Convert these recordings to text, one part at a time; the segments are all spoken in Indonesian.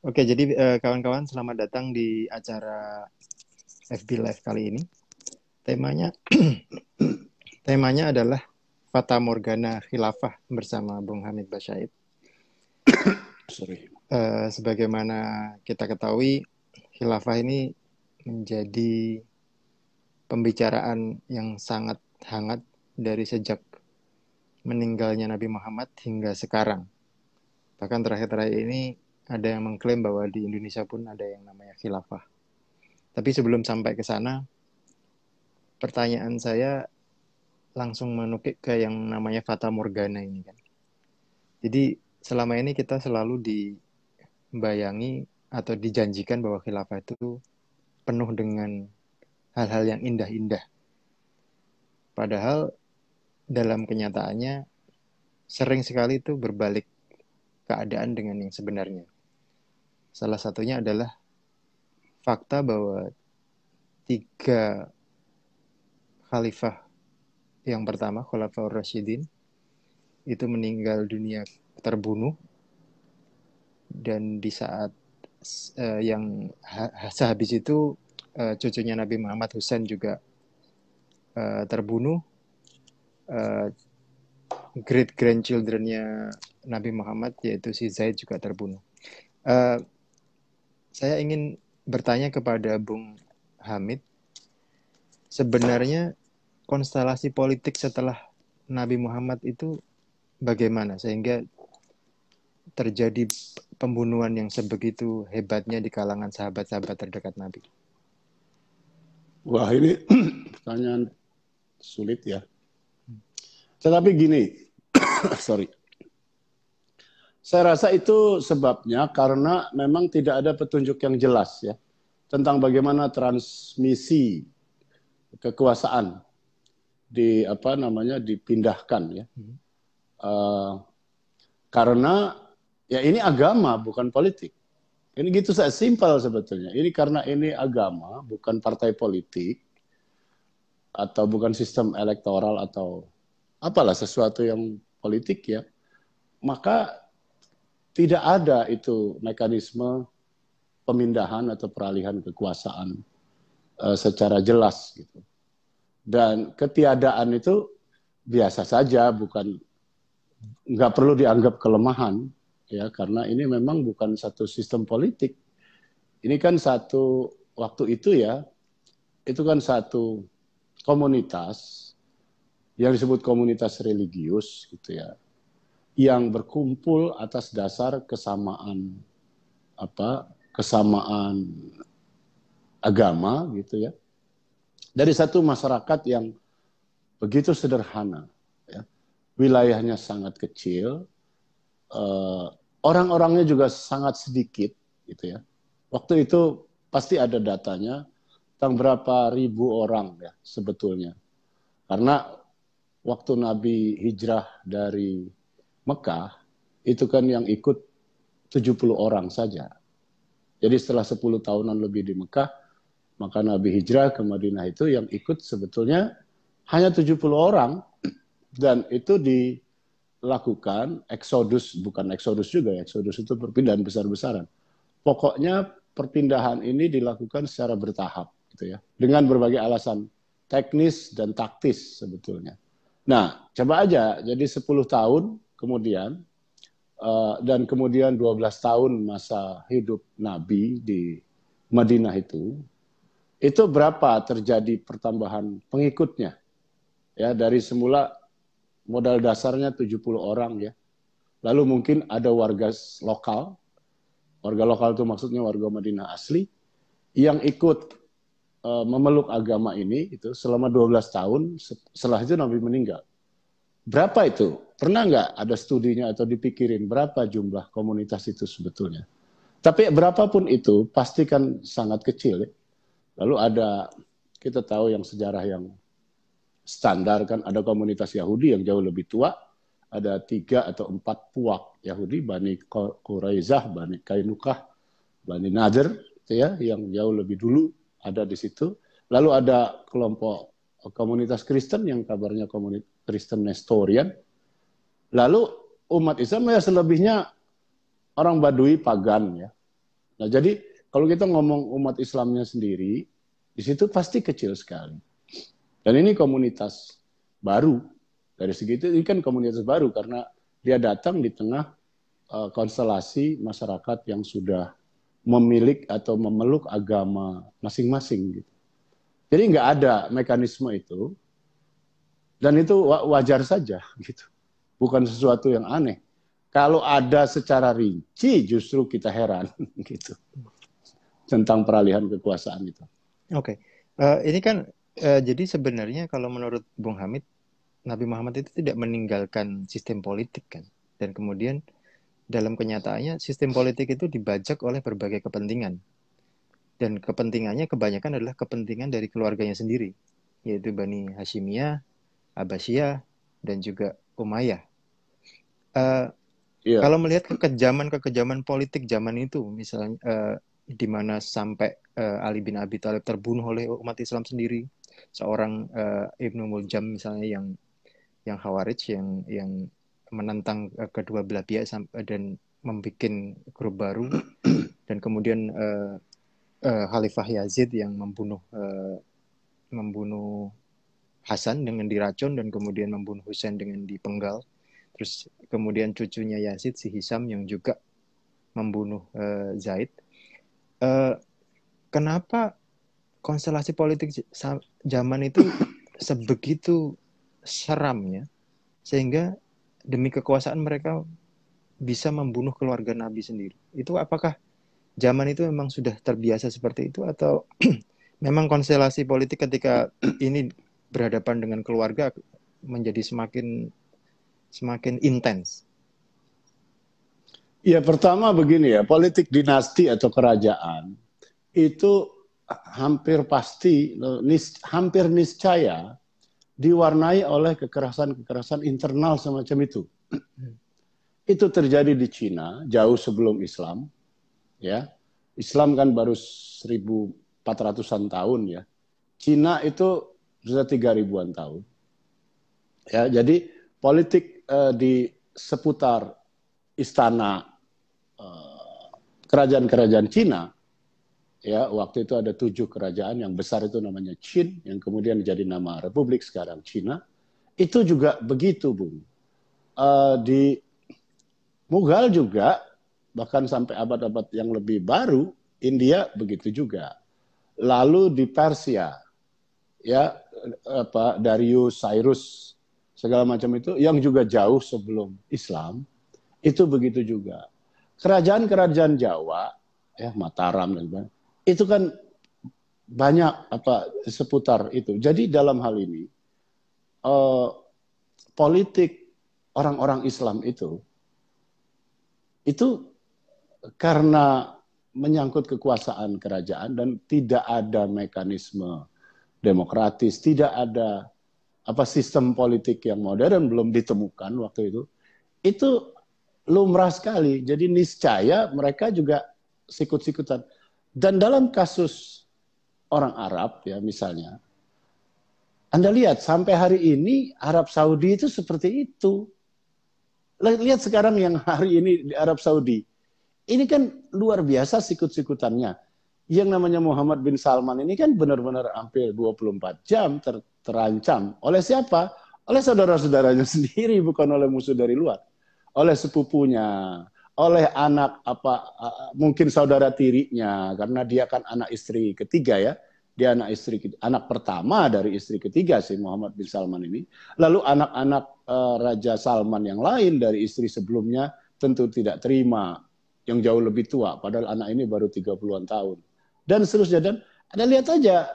Oke, jadi kawan-kawan selamat datang di acara FB Live kali ini. Temanya temanya adalah Fata Morgana Khilafah bersama Bung Hamid Basyaid. Sorry. Sebagaimana kita ketahui, khilafah ini menjadi pembicaraan yang sangat hangat dari sejak meninggalnya Nabi Muhammad hingga sekarang. Bahkan terakhir-terakhir ini ada yang mengklaim bahwa di Indonesia pun ada yang namanya khilafah. Tapi sebelum sampai ke sana, pertanyaan saya langsung menukik ke yang namanya Fata Morgana ini kan. Jadi selama ini kita selalu dibayangi atau dijanjikan bahwa khilafah itu penuh dengan hal-hal yang indah-indah. Padahal dalam kenyataannya sering sekali itu berbalik keadaan dengan yang sebenarnya. Salah satunya adalah fakta bahwa tiga khalifah yang pertama, Khulafaur Rasyidin, itu meninggal dunia terbunuh, dan di saat yang sehabis itu cucunya Nabi Muhammad Husain juga terbunuh, great grandchildrennya Nabi Muhammad yaitu si Zaid juga terbunuh. Uh, saya ingin bertanya kepada Bung Hamid, sebenarnya konstelasi politik setelah Nabi Muhammad itu bagaimana sehingga terjadi pembunuhan yang sebegitu hebatnya di kalangan sahabat-sahabat terdekat Nabi? Wah, ini pertanyaan sulit ya. Tetapi gini, sorry. Saya rasa itu sebabnya karena memang tidak ada petunjuk yang jelas ya tentang bagaimana transmisi kekuasaan dipindahkan ya. Karena ya ini agama bukan politik. Ini gitu saya simpel sebetulnya. Ini karena ini agama bukan partai politik atau bukan sistem elektoral atau apalah sesuatu yang politik ya. Maka tidak ada itu mekanisme pemindahan atau peralihan kekuasaan secara jelas gitu. Dan ketiadaan itu biasa saja, nggak perlu dianggap kelemahan ya, karena ini memang bukan satu sistem politik. Ini kan satu waktu itu ya, itu kan satu komunitas yang disebut komunitas religius gitu ya, yang berkumpul atas dasar kesamaan agama gitu ya, dari satu masyarakat yang begitu sederhana ya. Wilayahnya sangat kecil, orang-orangnya juga sangat sedikit gitu ya. Waktu itu pasti ada datanya tentang berapa ribu orang ya sebetulnya, karena waktu Nabi hijrah dari Mekah itu kan yang ikut 70 orang saja. Jadi setelah 10 tahunan lebih di Mekah, maka Nabi hijrah ke Madinah itu yang ikut sebetulnya hanya 70 orang, dan itu dilakukan eksodus, bukan eksodus juga, eksodus itu perpindahan besar-besaran. Pokoknya perpindahan ini dilakukan secara bertahap gitu ya, dengan berbagai alasan teknis dan taktis sebetulnya. Nah, coba aja, jadi 10 tahun kemudian, dan kemudian 12 tahun masa hidup Nabi di Madinah itu berapa terjadi pertambahan pengikutnya? Ya, dari semula modal dasarnya 70 orang ya. Lalu mungkin ada warga lokal. Warga lokal itu maksudnya warga Madinah asli yang ikut memeluk agama ini itu selama 12 tahun setelah itu Nabi meninggal. Berapa itu? Pernah nggak ada studinya atau dipikirin berapa jumlah komunitas itu sebetulnya? Tapi berapapun itu pasti kan sangat kecil ya. Lalu ada, kita tahu yang sejarah yang standar kan, ada komunitas Yahudi yang jauh lebih tua, ada 3 atau 4 puak Yahudi, Bani Quraizah, Bani Kainukah, Bani Nadir, ya, yang jauh lebih dulu ada di situ. Lalu ada kelompok komunitas Kristen yang kabarnya komunitas Kristen Nestorian. Lalu umat Islam ya selebihnya orang Badui pagan ya. Nah, jadi kalau kita ngomong umat Islamnya sendiri, di situ pasti kecil sekali. Dan ini komunitas baru. Dari segi itu, ini kan komunitas baru karena dia datang di tengah konstelasi masyarakat yang sudah memiliki atau memeluk agama masing-masing. Gitu. Jadi nggak ada mekanisme itu, dan itu wajar saja. Gitu. Bukan sesuatu yang aneh. Kalau ada secara rinci, justru kita heran. Gitu. Tentang peralihan kekuasaan itu. Oke. Ini kan jadi sebenarnya kalau menurut Bung Hamid, Nabi Muhammad itu tidak meninggalkan sistem politik kan. Dan kemudian dalam kenyataannya sistem politik itu dibajak oleh berbagai kepentingan. Dan kepentingannya kebanyakan adalah kepentingan dari keluarganya sendiri, yaitu Bani Hashimiyah, Abbasiyah, dan juga Umayyah. Iya. Kalau melihat kekejaman politik zaman itu, misalnya di mana sampai Ali bin Abi Thalib terbunuh oleh umat Islam sendiri, seorang Ibnu Muljam misalnya yang Khawarij yang menentang kedua belah pihak dan membuat grup baru, dan kemudian Khalifah Yazid yang membunuh Hasan dengan diracun dan kemudian membunuh Husain dengan dipenggal. Terus kemudian cucunya Yazid si Hisam yang juga membunuh Zaid. Kenapa konstelasi politik zaman itu sebegitu seramnya sehingga demi kekuasaan mereka bisa membunuh keluarga Nabi sendiri? Itu apakah zaman itu memang sudah terbiasa seperti itu atau memang konstelasi politik ketika ini berhadapan dengan keluarga menjadi semakin intens? Ya, pertama begini ya, politik dinasti atau kerajaan itu hampir pasti, hampir niscaya diwarnai oleh kekerasan-kekerasan internal semacam itu. Itu terjadi di Cina jauh sebelum Islam, ya. Islam kan baru 1400-an tahun ya. Cina itu sudah 3000-an tahun. Ya, jadi politik di seputar istana kerajaan-kerajaan Cina, ya waktu itu ada 7 kerajaan yang besar itu namanya Qin, yang kemudian jadi nama Republik sekarang Cina. Itu juga begitu, Bung. Di Mughal juga, bahkan sampai abad-abad yang lebih baru, India begitu juga. Lalu di Persia, ya Darius, Cyrus, segala macam itu, yang juga jauh sebelum Islam, itu begitu juga. Kerajaan-kerajaan Jawa, ya Mataram dan sebagainya, itu kan banyak seputar itu. Jadi dalam hal ini politik orang-orang Islam itu karena menyangkut kekuasaan kerajaan dan tidak ada mekanisme demokratis, tidak ada sistem politik yang modern belum ditemukan waktu itu lumrah sekali. Jadi niscaya mereka juga sikut-sikutan. Dan dalam kasus orang Arab ya misalnya, Anda lihat sampai hari ini Arab Saudi itu seperti itu. Lihat sekarang yang hari ini di Arab Saudi. Ini kan luar biasa sikut-sikutannya. Yang namanya Muhammad bin Salman ini kan benar-benar hampir 24 jam terancam. Oleh siapa? Oleh saudara-saudaranya sendiri, bukan oleh musuh dari luar. Oleh sepupunya, oleh anak mungkin saudara tirinya, karena dia kan anak istri ketiga ya. Dia anak pertama dari istri ketiga si Muhammad bin Salman ini. Lalu anak-anak Raja Salman yang lain dari istri sebelumnya tentu tidak terima, yang jauh lebih tua, padahal anak ini baru 30-an tahun. Dan seterusnya. Dan Anda lihat aja,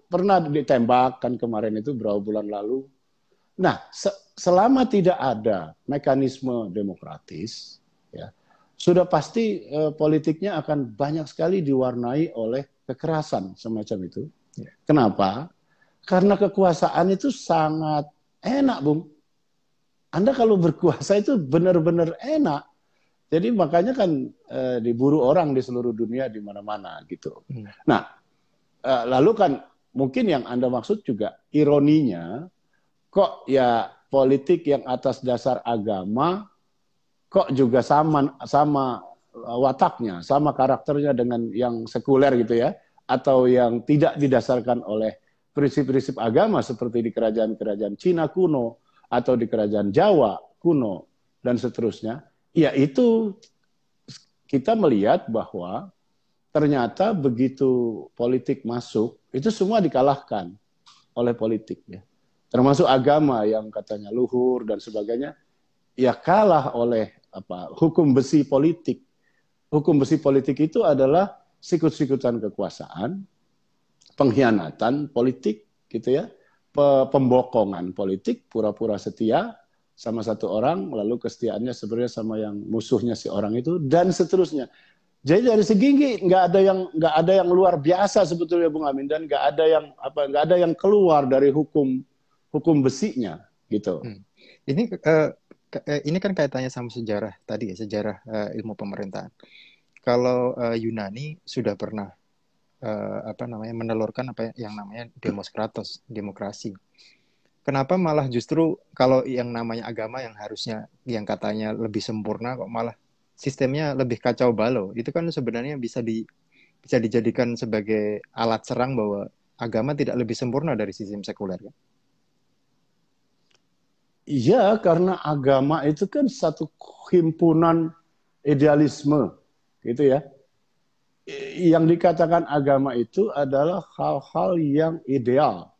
pernah ditembak kan kemarin itu berapa bulan lalu. Nah, selama tidak ada mekanisme demokratis, ya, sudah pasti politiknya akan banyak sekali diwarnai oleh kekerasan semacam itu. Ya. Kenapa? Karena kekuasaan itu sangat enak, Bung. Anda kalau berkuasa itu benar-benar enak. Jadi makanya kan diburu orang di seluruh dunia di mana-mana gitu. Nah, lalu kan mungkin yang Anda maksud juga ironinya, kok ya politik yang atas dasar agama kok juga sama wataknya, sama karakternya dengan yang sekuler gitu ya, atau yang tidak didasarkan oleh prinsip-prinsip agama seperti di kerajaan-kerajaan Cina kuno atau di kerajaan Jawa kuno dan seterusnya, ya itu kita melihat bahwa ternyata begitu politik masuk, itu semua dikalahkan oleh politik ya. Termasuk agama yang katanya luhur dan sebagainya, ya kalah oleh hukum besi politik. Hukum besi politik itu adalah sikut-sikutan kekuasaan, pengkhianatan politik gitu ya, pembokongan politik, pura-pura setia sama satu orang, lalu kesetiaannya sebenarnya sama yang musuhnya si orang itu dan seterusnya. Jadi dari segi nggak ada yang luar biasa sebetulnya Bung Amin, dan nggak ada yang keluar dari hukum besinya gitu. Ini kan kaitannya sama sejarah tadi ya, sejarah ilmu pemerintahan. Kalau Yunani sudah pernah menelurkan apa yang namanya Demoskratos, demokrasi. Kenapa malah justru kalau yang namanya agama yang harusnya yang katanya lebih sempurna kok malah sistemnya lebih kacau balau? Itu kan sebenarnya bisa dijadikan sebagai alat serang bahwa agama tidak lebih sempurna dari sistem sekuler kan? Iya, karena agama itu kan satu himpunan idealisme, gitu ya. Yang dikatakan agama itu adalah hal-hal yang ideal.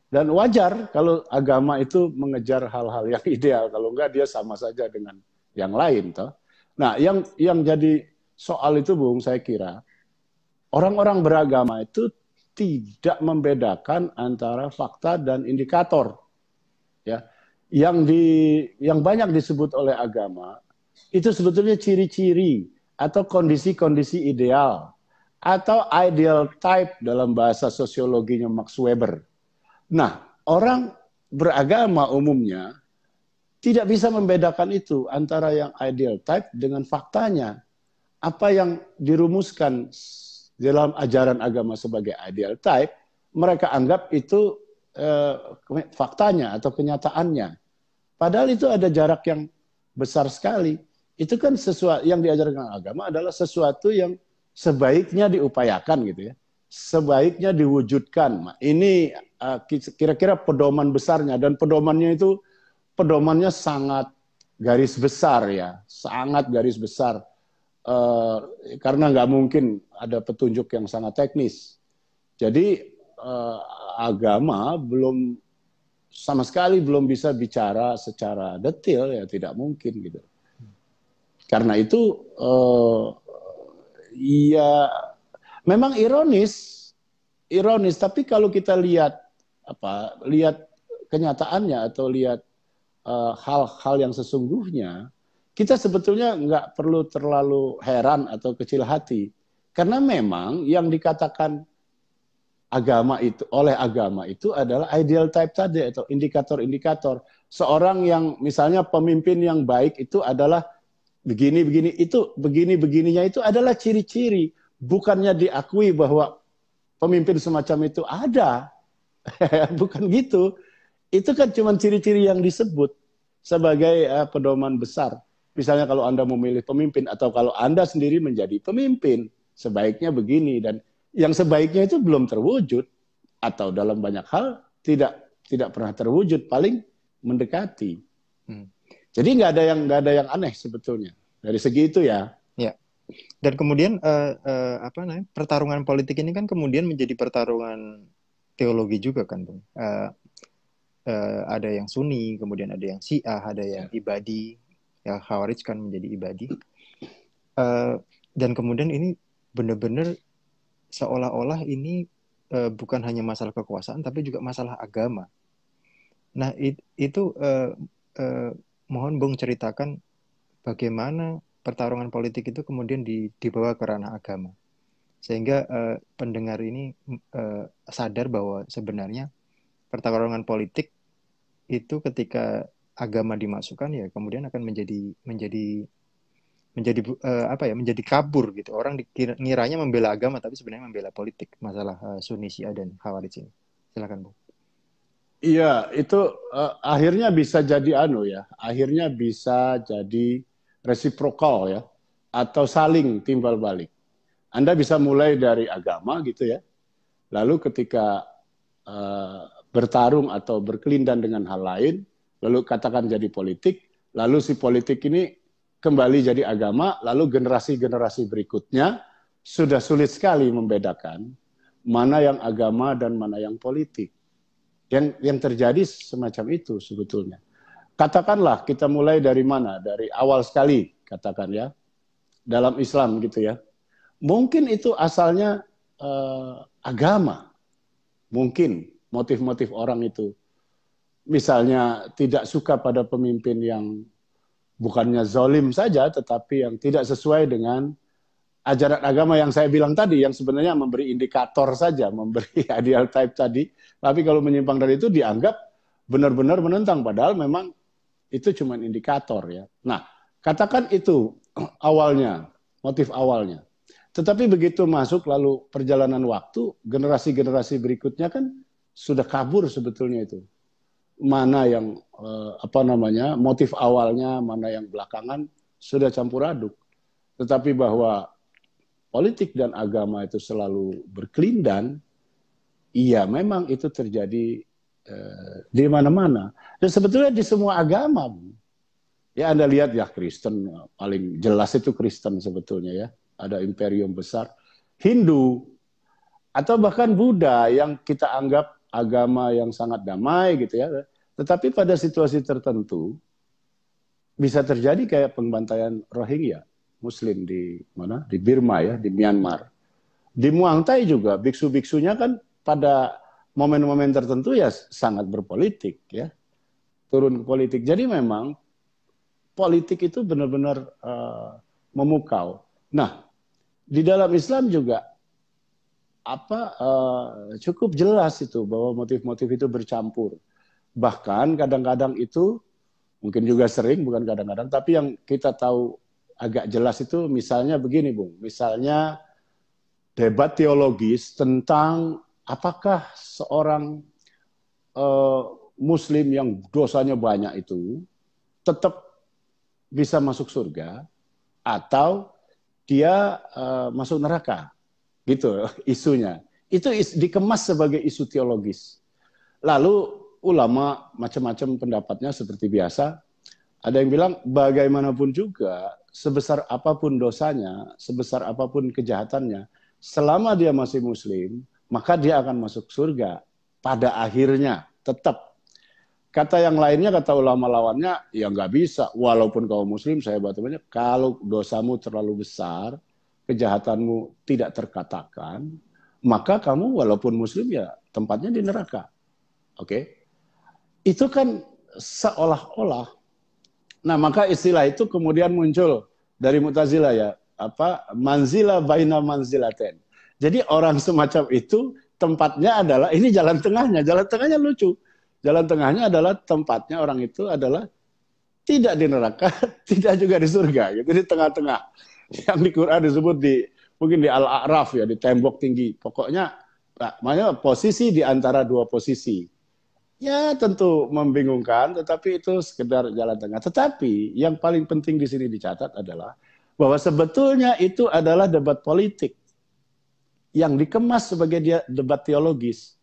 Dan wajar kalau agama itu mengejar hal-hal yang ideal. Kalau enggak dia sama saja dengan yang lain. Toh. Nah, yang jadi soal itu, Bung, saya kira orang-orang beragama itu tidak membedakan antara fakta dan indikator. Ya, yang banyak disebut oleh agama itu sebetulnya ciri-ciri atau kondisi-kondisi ideal atau ideal type dalam bahasa sosiologinya Max Weber. Nah, orang beragama umumnya tidak bisa membedakan itu antara yang ideal type dengan faktanya. Apa yang dirumuskan dalam ajaran agama sebagai ideal type, mereka anggap itu faktanya atau kenyataannya. Padahal itu ada jarak yang besar sekali. Itu kan sesuatu yang diajarkan agama adalah sesuatu yang sebaiknya diupayakan gitu ya. Sebaiknya diwujudkan. Ini kira-kira pedoman besarnya, dan pedomannya sangat garis besar ya, sangat garis besar. Karena nggak mungkin ada petunjuk yang sangat teknis. Jadi agama sama sekali belum bisa bicara secara detail, ya tidak mungkin gitu. Karena itu ya memang ironis, tapi kalau kita lihat kenyataannya atau lihat hal-hal yang sesungguhnya, kita sebetulnya nggak perlu terlalu heran atau kecil hati. Karena memang yang dikatakan oleh agama itu adalah ideal type tadi atau indikator-indikator. Seorang yang misalnya pemimpin yang baik itu adalah begini-begini, itu begini-begininya itu adalah ciri-ciri. Bukannya diakui bahwa pemimpin semacam itu ada. Bukan gitu. Itu kan cuma ciri-ciri yang disebut sebagai pedoman besar. Misalnya kalau Anda memilih pemimpin atau kalau Anda sendiri menjadi pemimpin, sebaiknya begini, dan yang sebaiknya itu belum terwujud atau dalam banyak hal tidak pernah terwujud, paling mendekati. Jadi nggak ada yang aneh sebetulnya dari segi itu ya. Ya. Dan kemudian pertarungan politik ini kan kemudian menjadi pertarungan teologi juga kan, Bung. Ada yang Sunni, kemudian ada yang Syiah, ada yang Ibadi, ya Khawarij kan menjadi Ibadi. Dan kemudian ini benar-benar seolah-olah ini bukan hanya masalah kekuasaan, tapi juga masalah agama. Nah, itu mohon Bung ceritakan bagaimana pertarungan politik itu kemudian dibawa ke ranah agama. Sehingga pendengar ini sadar bahwa sebenarnya pertarungan politik itu ketika agama dimasukkan ya kemudian akan menjadi kabur gitu. Orang ngiranya membela agama tapi sebenarnya membela politik. Masalah Sunni, Syiah dan Khawarij ini. Silakan, Bung. Iya, itu akhirnya bisa jadi akhirnya bisa jadi resiprokal ya, atau saling timbal balik. Anda bisa mulai dari agama gitu ya. Lalu ketika bertarung atau berkelindan dengan hal lain, lalu katakan jadi politik, lalu si politik ini kembali jadi agama, lalu generasi-generasi berikutnya sudah sulit sekali membedakan mana yang agama dan mana yang politik. Yang terjadi semacam itu sebetulnya. Katakanlah kita mulai dari mana? Dari awal sekali, katakan ya, dalam Islam gitu ya. Mungkin itu asalnya agama. Mungkin motif-motif orang itu. Misalnya tidak suka pada pemimpin yang bukannya zalim saja, tetapi yang tidak sesuai dengan ajaran agama yang saya bilang tadi, yang sebenarnya memberi indikator saja, memberi ideal type tadi. Tapi kalau menyimpang dari itu dianggap benar-benar menentang, padahal memang itu cuma indikator ya. Nah, katakan itu awalnya, motif awalnya. Tetapi begitu masuk lalu perjalanan waktu, generasi-generasi berikutnya kan sudah kabur sebetulnya itu. Mana yang motif awalnya, mana yang belakangan sudah campur aduk. Tetapi bahwa politik dan agama itu selalu berkelindan, iya memang itu terjadi di mana-mana. Dan sebetulnya di semua agama. Ya Anda lihat ya Kristen, paling jelas itu Kristen sebetulnya ya. Ada imperium besar. Hindu, atau bahkan Buddha yang kita anggap agama yang sangat damai gitu ya. Tetapi pada situasi tertentu, bisa terjadi kayak pembantaian Rohingya, Muslim di mana? Di Burma ya, di Myanmar. Di Muang Thai juga, biksu-biksunya kan pada momen-momen tertentu ya sangat berpolitik ya. Turun ke politik. Jadi memang politik itu benar-benar memukau. Nah, di dalam Islam juga cukup jelas itu bahwa motif-motif itu bercampur. Bahkan kadang-kadang itu mungkin juga sering, bukan kadang-kadang, tapi yang kita tahu agak jelas itu misalnya begini, Bung. Misalnya debat teologis tentang apakah seorang Muslim yang dosanya banyak itu tetap bisa masuk surga atau dia masuk neraka, gitu isunya. Itu dikemas sebagai isu teologis. Lalu ulama macam-macam pendapatnya seperti biasa. Ada yang bilang bagaimanapun juga, sebesar apapun dosanya, sebesar apapun kejahatannya, selama dia masih Muslim, maka dia akan masuk surga pada akhirnya tetap. Kata yang lainnya, kata ulama lawannya, ya nggak bisa. Walaupun kau Muslim, saya banyak, kalau dosamu terlalu besar, kejahatanmu tidak terkatakan, maka kamu walaupun Muslim ya tempatnya di neraka. Oke? Itu kan seolah-olah. Nah, maka istilah itu kemudian muncul dari Mu'tazilah ya, manzila baina manzilaten. Jadi orang semacam itu tempatnya adalah, ini jalan tengahnya lucu. Jalan tengahnya adalah tempatnya orang itu adalah tidak di neraka, tidak juga di surga, gitu di tengah-tengah. Yang di Quran disebut mungkin di Al-A'raf ya, di tembok tinggi. Pokoknya makanya posisi di antara dua posisi. Ya tentu membingungkan, tetapi itu sekedar jalan tengah. Tetapi yang paling penting di sini dicatat adalah bahwa sebetulnya itu adalah debat politik yang dikemas sebagai debat teologis.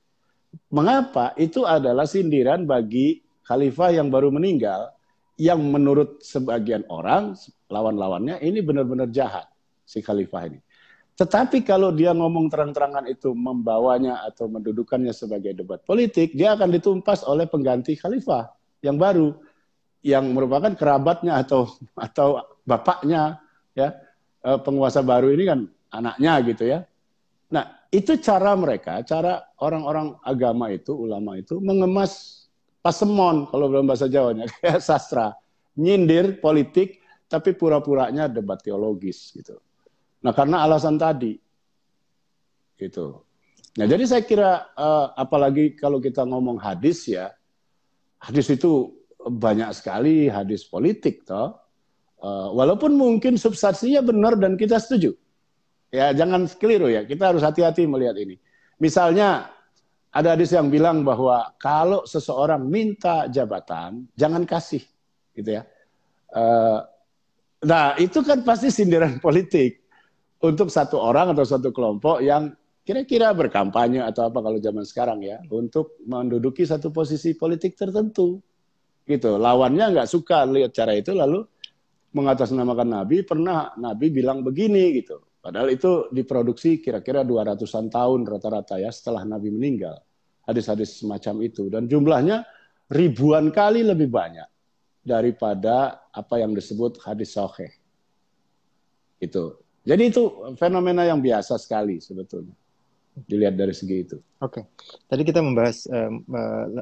Mengapa? Itu adalah sindiran bagi khalifah yang baru meninggal, yang menurut sebagian orang, lawan-lawannya, ini benar-benar jahat, si khalifah ini. Tetapi kalau dia ngomong terang-terangan itu membawanya atau mendudukannya sebagai debat politik, dia akan ditumpas oleh pengganti khalifah yang baru, yang merupakan kerabatnya atau bapaknya, ya, penguasa baru ini kan anaknya gitu ya. Nah, itu cara mereka, cara orang-orang agama itu, ulama itu, mengemas pasemon, kalau dalam bahasa Jawanya, kayak sastra. Nyindir politik, tapi pura-puranya debat teologis. Gitu. Nah, karena alasan tadi. Gitu. Nah, jadi saya kira, apalagi kalau kita ngomong hadis ya, hadis itu banyak sekali hadis politik. Toh. Walaupun mungkin substansinya benar dan kita setuju. Ya, jangan keliru ya. Kita harus hati-hati melihat ini. Misalnya ada hadis yang bilang bahwa kalau seseorang minta jabatan, jangan kasih, gitu ya. Nah, itu kan pasti sindiran politik untuk satu orang atau satu kelompok yang kira-kira berkampanye atau apa kalau zaman sekarang ya, untuk menduduki satu posisi politik tertentu. Gitu. Lawannya nggak suka lihat cara itu lalu mengatasnamakan Nabi, pernah Nabi bilang begini gitu. Padahal itu diproduksi kira-kira 200-an tahun rata-rata ya setelah Nabi meninggal. Hadis-hadis semacam itu. Dan jumlahnya ribuan kali lebih banyak daripada apa yang disebut hadis sahih. Itu. Jadi itu fenomena yang biasa sekali sebetulnya. Dilihat dari segi itu. Oke. Tadi kita membahas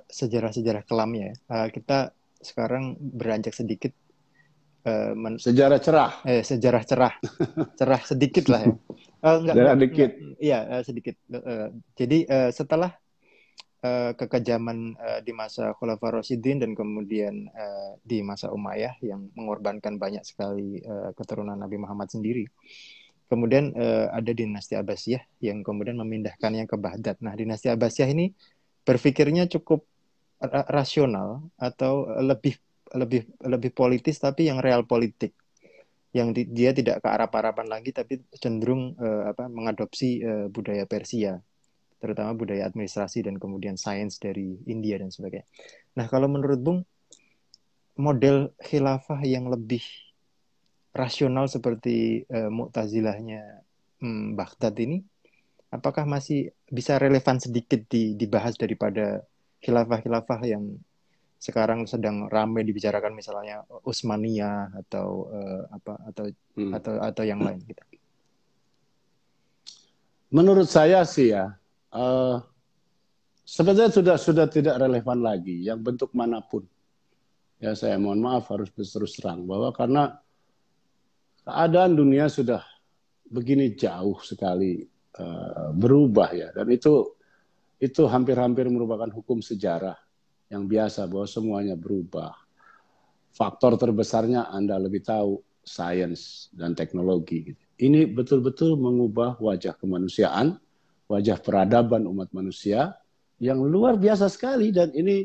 sejarah-sejarah kelamnya ya. Kita sekarang beranjak sedikit Sejarah cerah. Sejarah cerah sedikit lah ya. Iya, sedikit. Jadi setelah kekejaman di masa Khulafaur Rasyidin dan kemudian di masa Umayyah yang mengorbankan banyak sekali keturunan Nabi Muhammad sendiri. Kemudian ada dinasti Abbasiyah yang kemudian memindahkannya ke Baghdad. Nah, dinasti Abbasiyah ini berpikirnya cukup rasional atau lebih politis tapi yang real politik. Yang dia tidak ke Arab-Araban lagi tapi cenderung mengadopsi budaya Persia, terutama budaya administrasi dan kemudian sains dari India dan sebagainya. Nah, kalau menurut Bung, model khilafah yang lebih rasional seperti Mu'tazilahnya Baghdad ini, apakah masih bisa relevan sedikit dibahas daripada khilafah-khilafah yang sekarang sedang ramai dibicarakan, misalnya Utsmaniyah atau atau yang lain gitu? Menurut saya sih ya, sebenarnya sudah tidak relevan lagi yang bentuk manapun. Ya, saya mohon maaf harus terus terang bahwa karena keadaan dunia sudah begini jauh sekali berubah ya, dan itu hampir-hampir merupakan hukum sejarah yang biasa bahwa semuanya berubah. Faktor terbesarnya Anda lebih tahu, sains dan teknologi. Ini betul-betul mengubah wajah kemanusiaan, wajah peradaban umat manusia yang luar biasa sekali, dan ini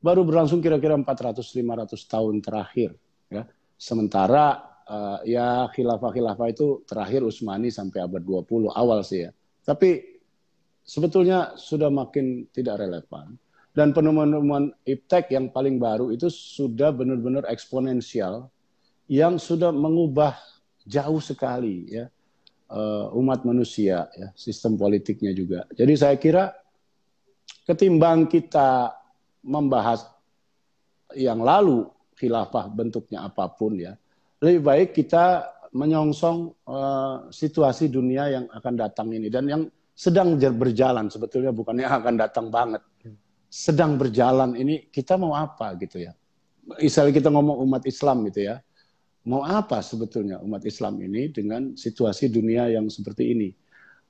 baru berlangsung kira-kira 400-500 tahun terakhir. Ya. Sementara ya khilafah-khilafah itu terakhir Utsmani sampai abad 20 awal sih ya. Tapi sebetulnya sudah makin tidak relevan. Dan penemuan iptek yang paling baru itu sudah benar-benar eksponensial, yang sudah mengubah jauh sekali ya umat manusia, ya, sistem politiknya juga. Jadi saya kira ketimbang kita membahas yang lalu khilafah bentuknya apapun ya, lebih baik kita menyongsong situasi dunia yang akan datang ini, dan yang sedang berjalan sebetulnya, bukan yang akan datang banget. Sedang berjalan ini kita mau apa gitu ya. Misalnya kita ngomong umat Islam gitu ya. Mau apa sebetulnya umat Islam ini dengan situasi dunia yang seperti ini?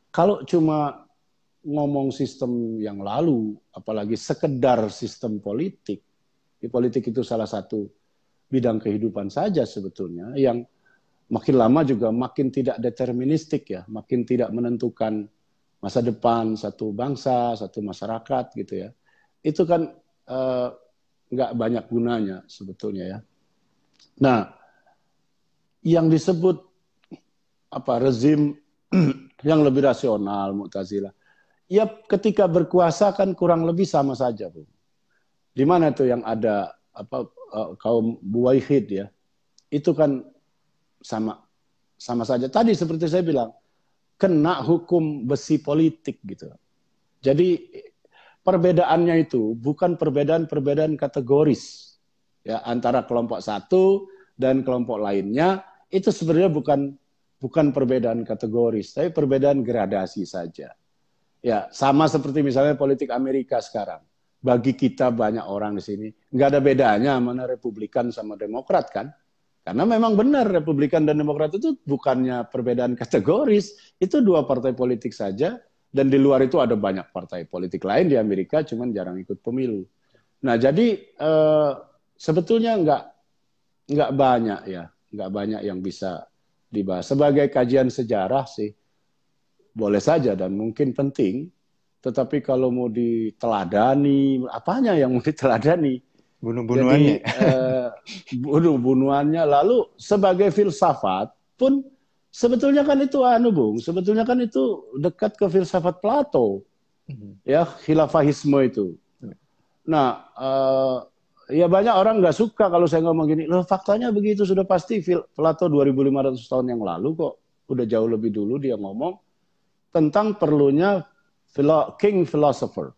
Kalau cuma ngomong sistem yang lalu, apalagi sekedar sistem politik, di politik itu salah satu bidang kehidupan saja sebetulnya, yang makin lama juga makin tidak deterministik ya, makin tidak menentukan masa depan satu bangsa, satu masyarakat gitu ya. Itu kan nggak banyak gunanya sebetulnya ya. Nah, yang disebut rezim yang lebih rasional, Mu'tazilah, ya ketika berkuasa kan kurang lebih sama saja, Bu. Di mana tuh yang ada kaum Buwaihid ya, itu kan sama saja. Tadi seperti saya bilang, kena hukum besi politik gitu. Jadi perbedaannya itu bukan perbedaan kategoris ya, antara kelompok satu dan kelompok lainnya. Itu sebenarnya bukan perbedaan kategoris, tapi perbedaan gradasi saja. Ya, sama seperti misalnya politik Amerika sekarang. Bagi kita banyak orang di sini nggak ada bedanya mana Republikan sama Demokrat kan? Karena memang benar Republikan dan Demokrat itu bukannya perbedaan kategoris, itu dua partai politik saja. Dan di luar itu ada banyak partai politik lain di Amerika, cuman jarang ikut pemilu. Nah, jadi sebetulnya nggak banyak yang bisa dibahas. Sebagai kajian sejarah sih boleh saja dan mungkin penting, tetapi kalau mau diteladani, apanya yang mau diteladani? Bunuh-bunuhannya. bunuh-bunuhannya. Lalu sebagai filsafat pun sebetulnya kan itu Bung, sebetulnya kan itu dekat ke filsafat Plato, ya, khilafahisme itu. Nah, ya banyak orang nggak suka kalau saya ngomong gini, loh faktanya begitu, sudah pasti Plato 2500 tahun yang lalu kok, udah jauh lebih dulu dia ngomong tentang perlunya king philosopher.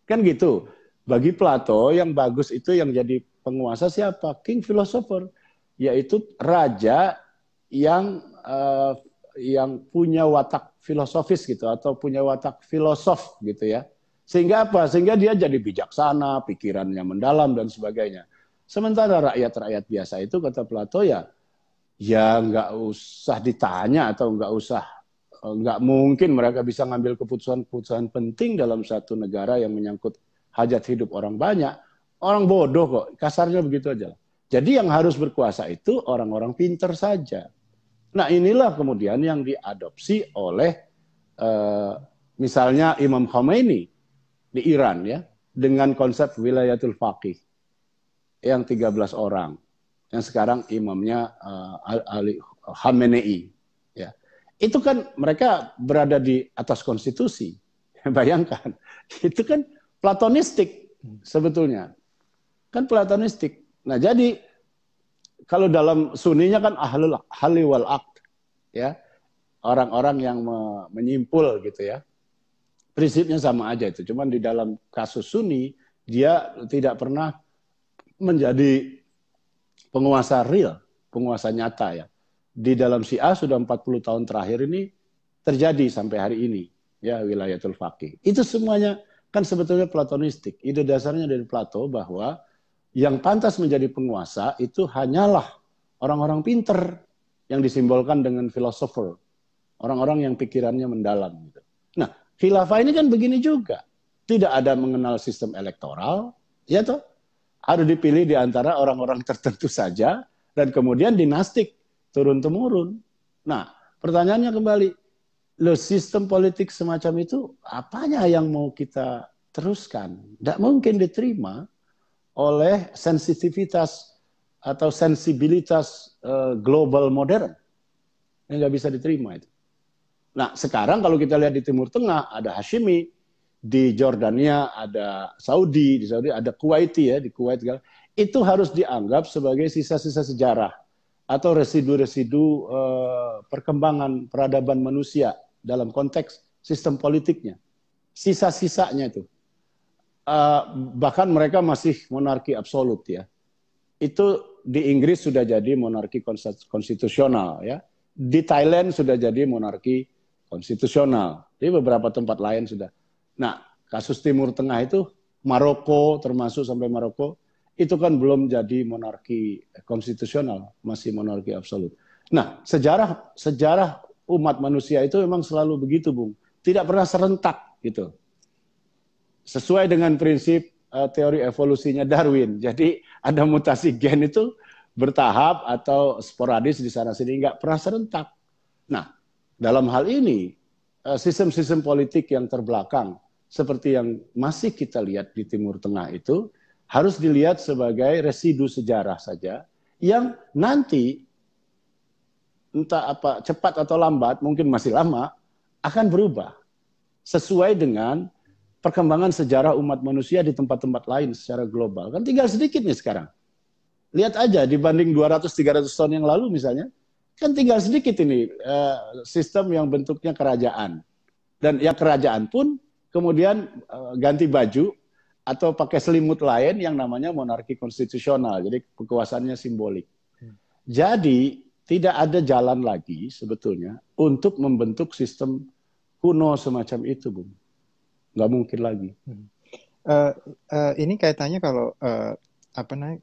Kan gitu. Bagi Plato yang bagus itu yang jadi penguasa siapa? King philosopher, yaitu raja yang yang punya watak filosofis gitu atau punya watak filosof gitu ya. Sehingga apa? Sehingga dia jadi bijaksana, pikirannya mendalam dan sebagainya. Sementara rakyat-rakyat biasa itu kata Plato ya nggak usah ditanya atau nggak mungkin mereka bisa ngambil keputusan-keputusan penting dalam satu negara yang menyangkut hajat hidup orang banyak. Orang bodoh kok, kasarnya begitu aja. Jadi yang harus berkuasa itu orang-orang pinter saja. Nah inilah kemudian yang diadopsi oleh misalnya Imam Khomeini di Iran ya, dengan konsep wilayatul faqih yang 13 orang. Yang sekarang imamnya Ali Khamenei. Ya. Itu kan mereka berada di atas konstitusi. Bayangkan, itu kan platonistik sebetulnya. Kan platonistik. Nah jadi kalau dalam Sunninya kan ahlul hali wal aqd, ya, orang-orang yang menyimpul gitu ya. Prinsipnya sama aja itu. Cuman di dalam kasus Sunni dia tidak pernah menjadi penguasa real, penguasa nyata ya. Di dalam Syiah sudah 40 tahun terakhir ini terjadi sampai hari ini ya wilayatul faqih. Itu semuanya kan sebetulnya platonistik. Ide dasarnya dari Plato bahwa yang pantas menjadi penguasa itu hanyalah orang-orang pinter yang disimbolkan dengan filosofer, orang-orang yang pikirannya mendalam. Gitu. Nah, khilafah ini kan begini juga, tidak ada mengenal sistem elektoral, ya toh, harus dipilih di antara orang-orang tertentu saja dan kemudian dinastik turun-temurun. Nah, pertanyaannya kembali, lo sistem politik semacam itu apanya yang mau kita teruskan? Tidak mungkin diterima oleh sensitivitas atau sensibilitas global modern yang nggak bisa diterima itu. Nah sekarang kalau kita lihat di Timur Tengah ada Hashimi, di Jordania ada Saudi, di Saudi ada Kuwaiti ya, di Kuwait itu harus dianggap sebagai sisa-sisa sejarah atau residu-residu perkembangan peradaban manusia dalam konteks sistem politiknya. Sisa-sisanya itu. Bahkan mereka masih monarki absolut ya. Itu di Inggris sudah jadi monarki konstitusional ya. Di Thailand sudah jadi monarki konstitusional. Di beberapa tempat lain sudah. Nah, kasus Timur Tengah itu Maroko termasuk sampai Maroko itu kan belum jadi monarki konstitusional, masih monarki absolut. Nah, sejarah umat manusia itu memang selalu begitu, Bung. Tidak pernah serentak gitu. Sesuai dengan prinsip teori evolusinya Darwin. Jadi ada mutasi gen itu bertahap atau sporadis di sana sini, nggak pernah serentak. Nah, dalam hal ini sistem-sistem politik yang terbelakang seperti yang masih kita lihat di Timur Tengah itu harus dilihat sebagai residu sejarah saja yang nanti entah apa cepat atau lambat, mungkin masih lama, akan berubah sesuai dengan perkembangan sejarah umat manusia di tempat-tempat lain secara global. Kan tinggal sedikit nih sekarang. Lihat aja dibanding 200-300 tahun yang lalu misalnya, kan tinggal sedikit ini sistem yang bentuknya kerajaan. Dan ya kerajaan pun kemudian ganti baju atau pakai selimut lain yang namanya monarki konstitusional. Jadi kekuasaannya simbolik. Jadi tidak ada jalan lagi sebetulnya untuk membentuk sistem kuno semacam itu, Bung. Nggak mungkin lagi. Ini kaitannya kalau apa namanya?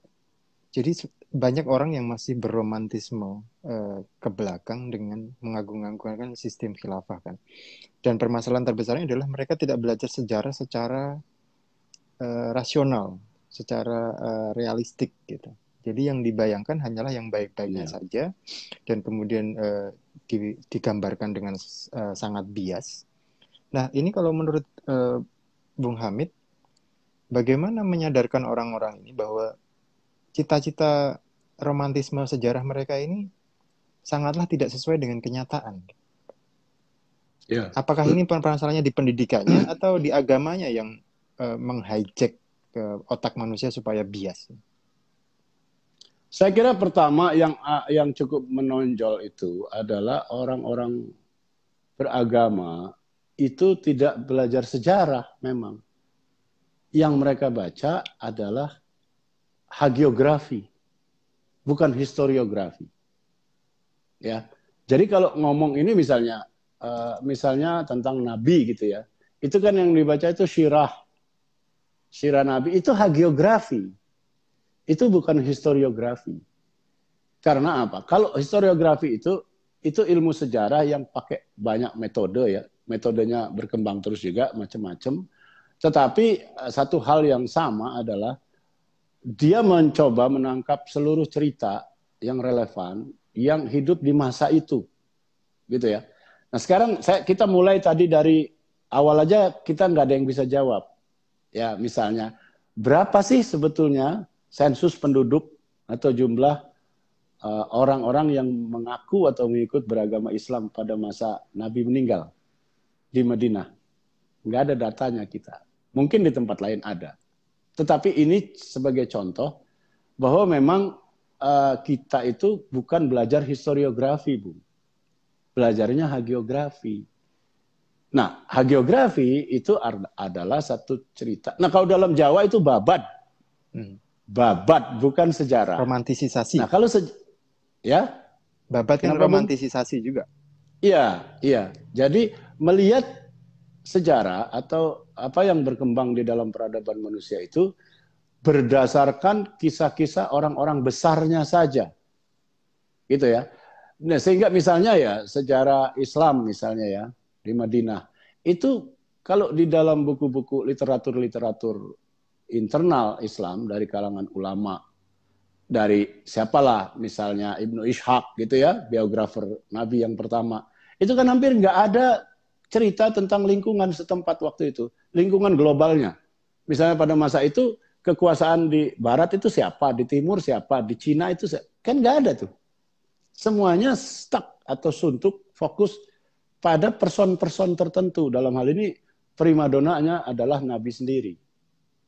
Jadi banyak orang yang masih berromantisme ke belakang dengan mengagung-agungkan sistem khilafah kan. Dan permasalahan terbesarnya adalah mereka tidak belajar sejarah secara rasional, secara realistik gitu. Jadi yang dibayangkan hanyalah yang baik-baiknya saja dan kemudian digambarkan dengan sangat bias. Nah, ini kalau menurut Bung Hamid, bagaimana menyadarkan orang-orang ini bahwa cita-cita romantisme sejarah mereka ini sangatlah tidak sesuai dengan kenyataan. Ya. Apakah ini permasalahannya di pendidikannya atau di agamanya yang menghijack ke otak manusia supaya bias? Saya kira pertama yang cukup menonjol itu adalah orang-orang beragama itu tidak belajar sejarah memang. Yang mereka baca adalah hagiografi, bukan historiografi. Ya. Jadi kalau ngomong ini misalnya tentang nabi gitu ya. Itu kan yang dibaca itu sirah nabi itu hagiografi. Itu bukan historiografi. Karena apa? Kalau historiografi itu ilmu sejarah yang pakai banyak metode ya. Metodenya berkembang terus juga macam-macam. Tetapi satu hal yang sama adalah dia mencoba menangkap seluruh cerita yang relevan yang hidup di masa itu. Gitu ya. Nah, sekarang kita mulai tadi dari awal aja kita nggak ada yang bisa jawab. Ya, misalnya berapa sih sebetulnya sensus penduduk atau jumlah orang-orang yang mengaku atau mengikut beragama Islam pada masa Nabi meninggal di Madinah. Nggak ada datanya kita. Mungkin di tempat lain ada. Tetapi ini sebagai contoh bahwa memang kita itu bukan belajar historiografi, Bu. Belajarnya hagiografi. Nah, hagiografi itu adalah satu cerita. Nah, kalau dalam Jawa itu babad. Babat, bukan sejarah. Romantisisasi. Nah, kalau ya, babat kan romantisisasi juga. Iya. Jadi melihat sejarah atau apa yang berkembang di dalam peradaban manusia itu berdasarkan kisah-kisah orang-orang besarnya saja. Gitu ya. Nah, sehingga misalnya ya sejarah Islam misalnya ya di Madinah itu kalau di dalam buku-buku literatur internal Islam dari kalangan ulama dari siapalah misalnya Ibnu Ishaq gitu ya, biografer Nabi yang pertama. Itu kan hampir nggak ada cerita tentang lingkungan setempat waktu itu, lingkungan globalnya. Misalnya pada masa itu kekuasaan di barat itu siapa, di timur siapa, di Cina itu kan nggak ada tuh. Semuanya stuck atau suntuk fokus pada person-person tertentu. Dalam hal ini primadonanya adalah Nabi sendiri.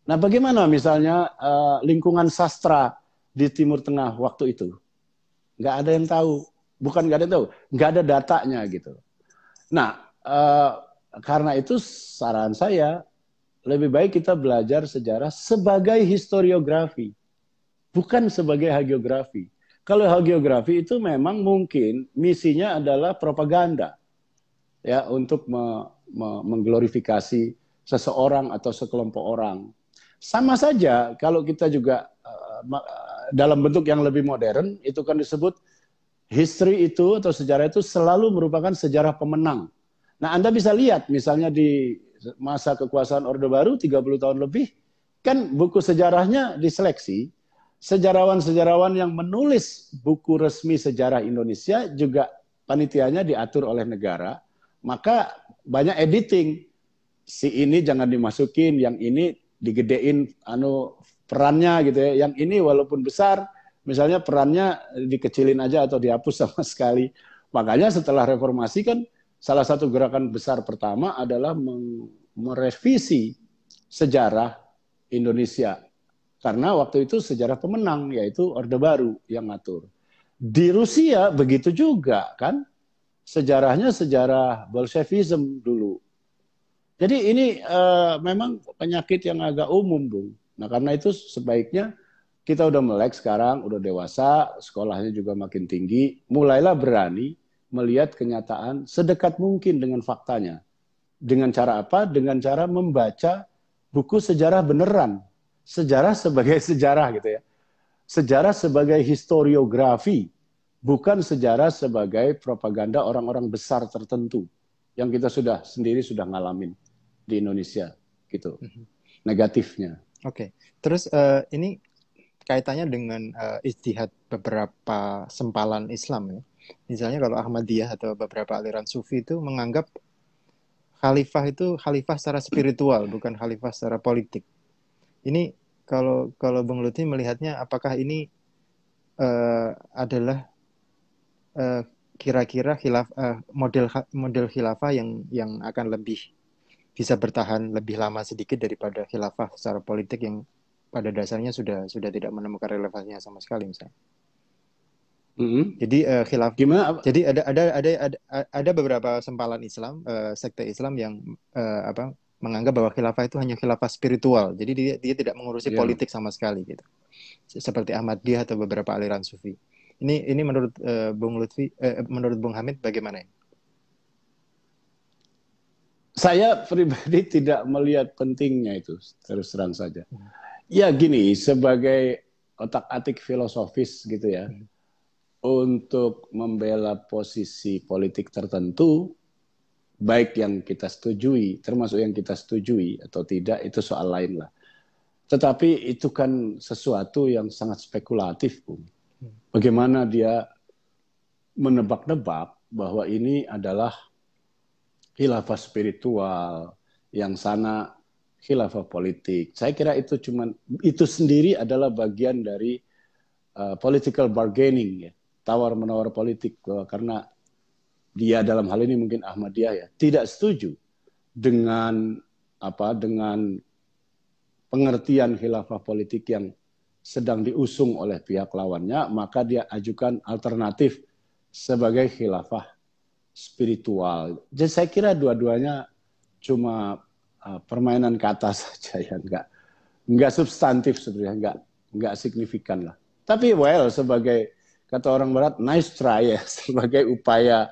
Nah, bagaimana misalnya lingkungan sastra di Timur Tengah waktu itu? Nggak ada yang tahu. Bukan nggak ada yang tahu, nggak ada datanya gitu. Nah, karena itu saran saya, lebih baik kita belajar sejarah sebagai historiografi, bukan sebagai hagiografi. Kalau hagiografi itu memang mungkin misinya adalah propaganda, ya, untuk mengglorifikasi seseorang atau sekelompok orang. Sama saja kalau kita juga dalam bentuk yang lebih modern, itu kan disebut history itu atau sejarah itu selalu merupakan sejarah pemenang. Nah, Anda bisa lihat misalnya di masa kekuasaan Orde Baru 30 tahun lebih, kan buku sejarahnya diseleksi. Sejarawan-sejarawan yang menulis buku resmi sejarah Indonesia juga panitianya diatur oleh negara, maka banyak editing. Si ini jangan dimasukin, yang ini digedein perannya gitu ya. Yang ini walaupun besar, misalnya perannya dikecilin aja atau dihapus sama sekali. Makanya setelah reformasi kan salah satu gerakan besar pertama adalah merevisi sejarah Indonesia. Karena waktu itu sejarah pemenang, yaitu Orde Baru yang ngatur. Di Rusia begitu juga kan, sejarahnya sejarah Bolshevism dulu. Jadi ini memang penyakit yang agak umum, Bung. Nah, karena itu sebaiknya kita udah melek sekarang, udah dewasa, sekolahnya juga makin tinggi, mulailah berani melihat kenyataan sedekat mungkin dengan faktanya. Dengan cara apa? Dengan cara membaca buku sejarah beneran. Sejarah sebagai sejarah gitu ya. Sejarah sebagai historiografi, bukan sejarah sebagai propaganda orang-orang besar tertentu yang kita sendiri sudah ngalamin di Indonesia gitu. Negatifnya. Oke. Terus ini kaitannya dengan ijtihad beberapa sempalan Islam ya. Misalnya kalau Ahmadiyah atau beberapa aliran Sufi itu menganggap khalifah itu khalifah secara spiritual, bukan khalifah secara politik. Ini kalau kalau Bung Lutfi melihatnya, apakah ini adalah eh, kira-kira model khilafah yang akan lebih bisa bertahan lebih lama sedikit daripada khilafah secara politik yang pada dasarnya sudah tidak menemukan relevansinya sama sekali misalnya. Mm-mm. Jadi Gimana? jadi ada beberapa sempalan Islam, sekte Islam yang menganggap bahwa khilafah itu hanya khilafah spiritual. Jadi dia tidak mengurusi Ya. politik sama sekali gitu. Seperti Ahmadiyah atau beberapa aliran sufi. Ini menurut Bung Lutfi, menurut Bung Hamid bagaimana? Saya pribadi tidak melihat pentingnya itu, terus terang saja. Ya gini, sebagai otak-atik filosofis gitu ya, untuk membela posisi politik tertentu, baik yang kita setujui, termasuk yang kita setujui atau tidak, itu soal lain lah. Tetapi itu kan sesuatu yang sangat spekulatif, Bung. Bagaimana dia menebak-nebak bahwa ini adalah khilafah spiritual, yang sana khilafah politik. Saya kira itu sendiri adalah bagian dari political bargaining, ya, tawar menawar politik, karena dia dalam hal ini mungkin Ahmadiyah ya tidak setuju dengan dengan pengertian khilafah politik yang sedang diusung oleh pihak lawannya, maka dia ajukan alternatif sebagai khilafah spiritual. Jadi saya kira dua-duanya cuma permainan kata saja, ya nggak substantif sebenarnya, nggak signifikan lah. Tapi sebagai kata orang Barat, nice try ya, sebagai upaya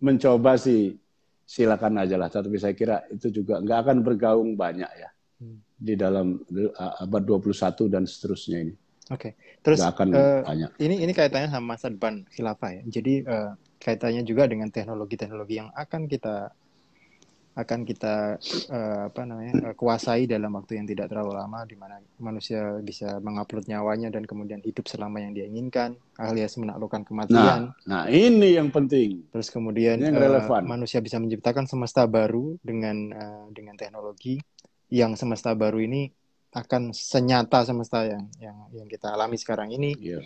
mencoba sih silakan aja lah. Tapi saya kira itu juga nggak akan bergaung banyak ya di dalam abad 21 dan seterusnya ini. Oke. Terus Nggak akan banyak. ini kaitannya sama masa depan khilafah ya. Jadi kaitannya juga dengan teknologi-teknologi yang akan kita kuasai dalam waktu yang tidak terlalu lama, di mana manusia bisa mengupload nyawanya dan kemudian hidup selama yang dia inginkan, alias menaklukkan kematian. Nah ini yang penting. Terus kemudian Ini yang relevan. manusia bisa menciptakan semesta baru dengan teknologi, yang semesta baru ini akan senyata semesta yang kita alami sekarang ini. Yeah.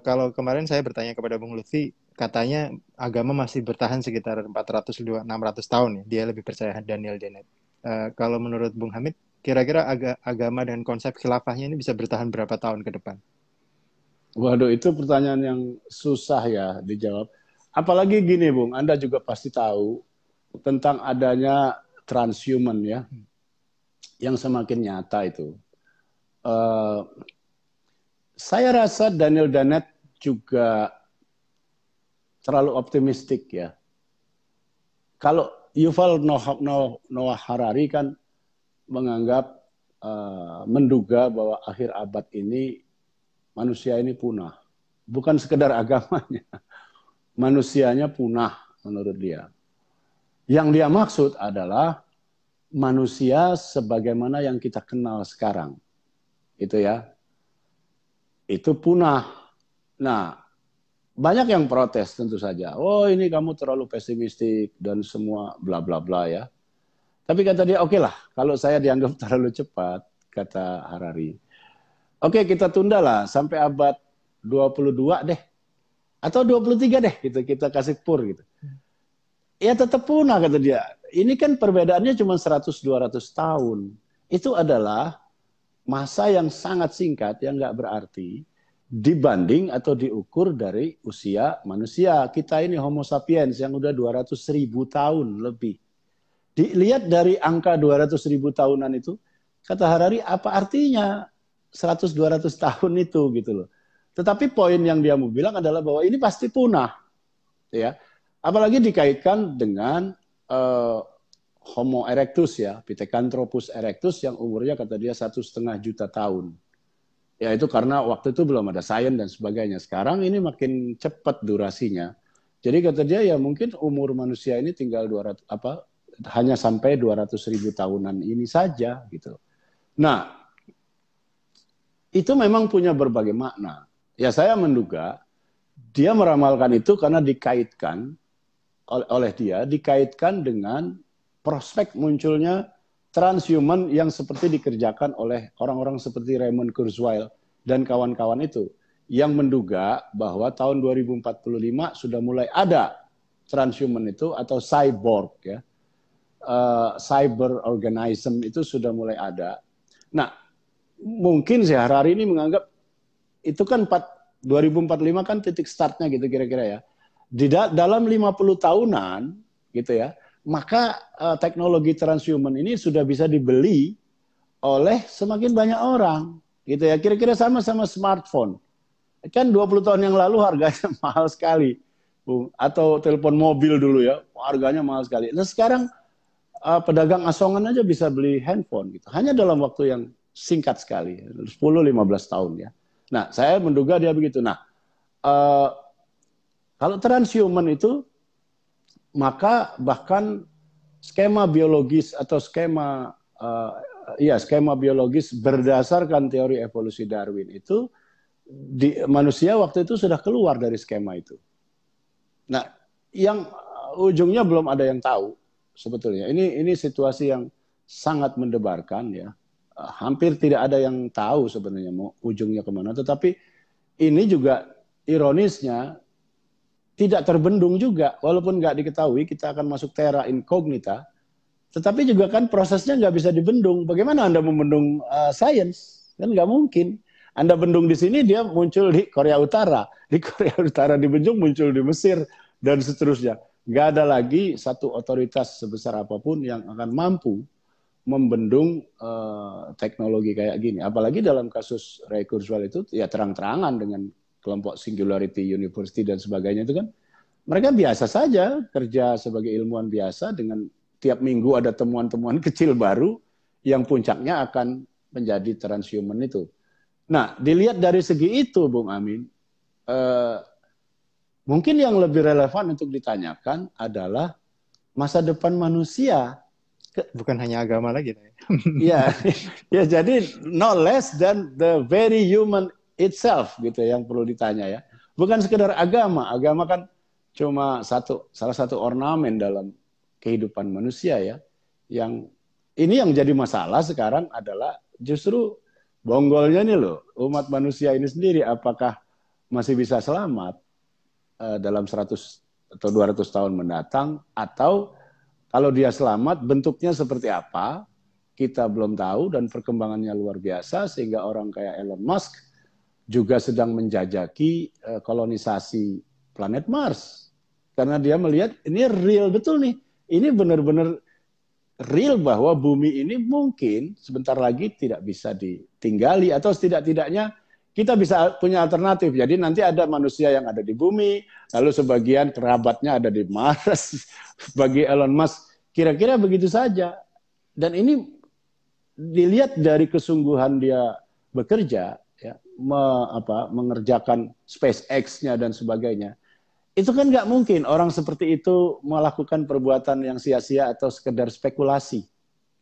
Kalau kemarin saya bertanya kepada Bung Lutfi, katanya agama masih bertahan sekitar 400-600 tahun ya. Dia lebih percaya Daniel Dennett. Kalau menurut Bung Hamid, kira-kira agama dan konsep khilafahnya ini bisa bertahan berapa tahun ke depan? Waduh, itu pertanyaan yang susah ya dijawab. Apalagi gini, Bung, Anda juga pasti tahu tentang adanya transhuman ya, yang semakin nyata itu. Saya rasa Daniel Dennett juga terlalu optimistik ya. Kalau Yuval Noah Harari kan menganggap, menduga bahwa akhir abad ini manusia ini punah. Bukan sekedar agamanya, manusianya punah menurut dia. Yang dia maksud adalah manusia sebagaimana yang kita kenal sekarang. Itu ya. Itu punah. Nah, banyak yang protes tentu saja. Oh, ini kamu terlalu pesimistik dan semua bla bla bla ya. Tapi kata dia, oke lah, kalau saya dianggap terlalu cepat, kata Harari. Oke, kita tunda lah sampai abad 22 deh. Atau 23 deh, gitu. Kita kasih pur gitu. Ya tetap punah, kata dia. Ini kan perbedaannya cuma 100-200 tahun. Itu adalah masa yang sangat singkat, yang nggak berarti, dibanding atau diukur dari usia manusia. Kita ini Homo sapiens yang udah 200.000 tahun lebih. Dilihat dari angka 200.000 tahunan itu, kata Harari, apa artinya 100-200 tahun itu gitu loh. Tetapi poin yang dia mau bilang adalah bahwa ini pasti punah, ya. Apalagi dikaitkan dengan Homo erectus ya, Pithecanthropus erectus yang umurnya kata dia 1,5 juta tahun. Ya itu karena waktu itu belum ada sains dan sebagainya. Sekarang ini makin cepat durasinya. Jadi kata dia ya mungkin umur manusia ini tinggal hanya sampai 200.000 tahunan ini saja gitu. Nah, itu memang punya berbagai makna. Ya saya menduga dia meramalkan itu karena dikaitkan oleh dia dikaitkan dengan prospek munculnya transhuman yang seperti dikerjakan oleh orang-orang seperti Raymond Kurzweil dan kawan-kawan itu, yang menduga bahwa tahun 2045 sudah mulai ada transhuman itu atau cyborg ya, cyber organism itu sudah mulai ada. Nah, mungkin si Harari ini menganggap itu kan 2045 kan titik startnya gitu kira-kira ya. Dalam 50 tahunan gitu ya, maka teknologi transhuman ini sudah bisa dibeli oleh semakin banyak orang gitu ya. Kira-kira sama smartphone. Kan 20 tahun yang lalu harganya mahal sekali. Atau telepon mobil dulu ya, harganya mahal sekali. Nah sekarang pedagang asongan aja bisa beli handphone gitu. Hanya dalam waktu yang singkat sekali, 10-15 tahun ya. Nah, saya menduga dia begitu. Nah, kalau transhuman itu, maka bahkan skema biologis atau skema biologis berdasarkan teori evolusi Darwin itu, manusia waktu itu sudah keluar dari skema itu. Nah, yang ujungnya belum ada yang tahu sebetulnya. Ini situasi yang sangat mendebarkan ya. Hampir tidak ada yang tahu sebenarnya mau ujungnya kemana. Tetapi ini juga ironisnya tidak terbendung juga. Walaupun nggak diketahui kita akan masuk terra incognita. Tetapi juga kan prosesnya nggak bisa dibendung. Bagaimana Anda membendung sains? Kan nggak mungkin. Anda bendung di sini, dia muncul di Korea Utara. Di Korea Utara dibendung, muncul di Mesir, dan seterusnya. Nggak ada lagi satu otoritas sebesar apapun yang akan mampu membendung teknologi kayak gini. Apalagi dalam kasus Ray Kurzweil itu, ya terang-terangan dengan kelompok Singularity University dan sebagainya itu kan, mereka biasa saja kerja sebagai ilmuwan biasa dengan tiap minggu ada temuan-temuan kecil baru yang puncaknya akan menjadi transhuman itu. Nah, dilihat dari segi itu, Bung Amin, mungkin yang lebih relevan untuk ditanyakan adalah masa depan manusia. Bukan hanya agama lagi. Ya, ya jadi no less than the very human itself gitu yang perlu ditanya ya. Bukan sekedar agama. Agama kan cuma salah satu ornamen dalam kehidupan manusia ya. Yang ini yang jadi masalah sekarang adalah justru bonggolnya nih loh, umat manusia ini sendiri apakah masih bisa selamat dalam 100 atau 200 tahun mendatang, atau kalau dia selamat bentuknya seperti apa kita belum tahu, dan perkembangannya luar biasa sehingga orang kayak Elon Musk juga sedang menjajaki kolonisasi planet Mars karena dia melihat ini real betul nih, ini benar-benar real bahwa bumi ini mungkin sebentar lagi tidak bisa ditinggali, atau setidak-tidaknya kita bisa punya alternatif. Jadi nanti ada manusia yang ada di bumi, lalu sebagian kerabatnya ada di Mars. Bagi Elon Musk, kira-kira begitu saja. Dan ini dilihat dari kesungguhan dia bekerja, ya, mengerjakan SpaceX-nya dan sebagainya. Itu kan nggak mungkin orang seperti itu melakukan perbuatan yang sia-sia atau sekedar spekulasi.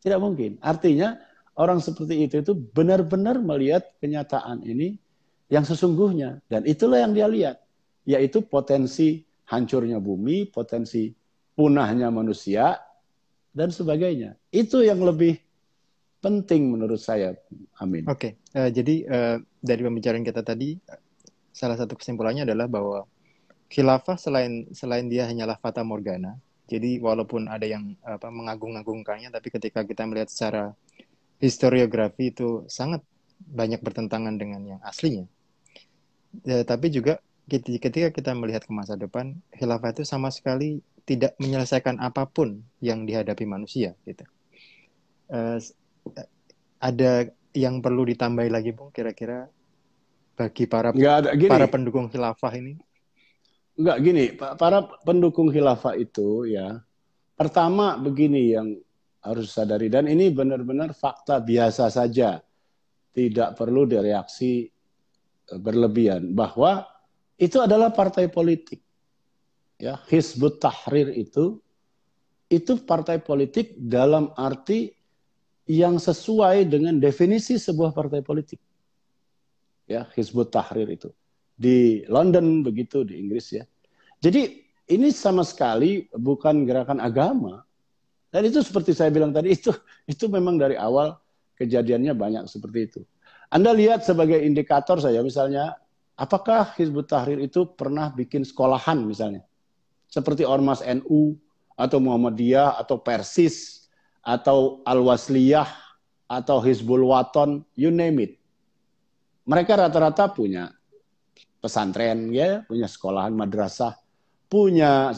Tidak mungkin. Artinya orang seperti itu benar-benar melihat kenyataan ini yang sesungguhnya. Dan itulah yang dia lihat. Yaitu potensi hancurnya bumi, potensi punahnya manusia, dan sebagainya. Itu yang lebih penting menurut saya, Amin. Oke, jadi dari pembicaraan kita tadi, salah satu kesimpulannya adalah bahwa khilafah selain dia hanyalah fata morgana, jadi walaupun ada yang mengagung-agungkannya, tapi ketika kita melihat secara historiografi itu sangat banyak bertentangan dengan yang aslinya. Tapi juga ketika kita melihat ke masa depan, khilafah itu sama sekali tidak menyelesaikan apapun yang dihadapi manusia. Gitu. Ada yang perlu ditambahi lagi, Bung, kira-kira bagi para pendukung khilafah ini? Enggak, gini, para pendukung khilafah itu ya, pertama begini yang harus sadari, dan ini benar-benar fakta biasa saja, tidak perlu direaksi berlebihan, bahwa itu adalah partai politik. Ya, Hizbut Tahrir itu partai politik dalam arti yang sesuai dengan definisi sebuah partai politik. Ya, Hizbut Tahrir itu. Di London begitu, di Inggris ya. Jadi ini sama sekali bukan gerakan agama. Dan itu seperti saya bilang tadi, itu memang dari awal kejadiannya banyak seperti itu. Anda lihat sebagai indikator saja, misalnya, apakah Hizbut Tahrir itu pernah bikin sekolahan misalnya? Seperti Ormas NU, atau Muhammadiyah, atau Persis, atau Al-Wasliyah, atau Hizbul Waton, you name it. Mereka rata-rata punya pesantren, ya, punya sekolahan madrasah, punya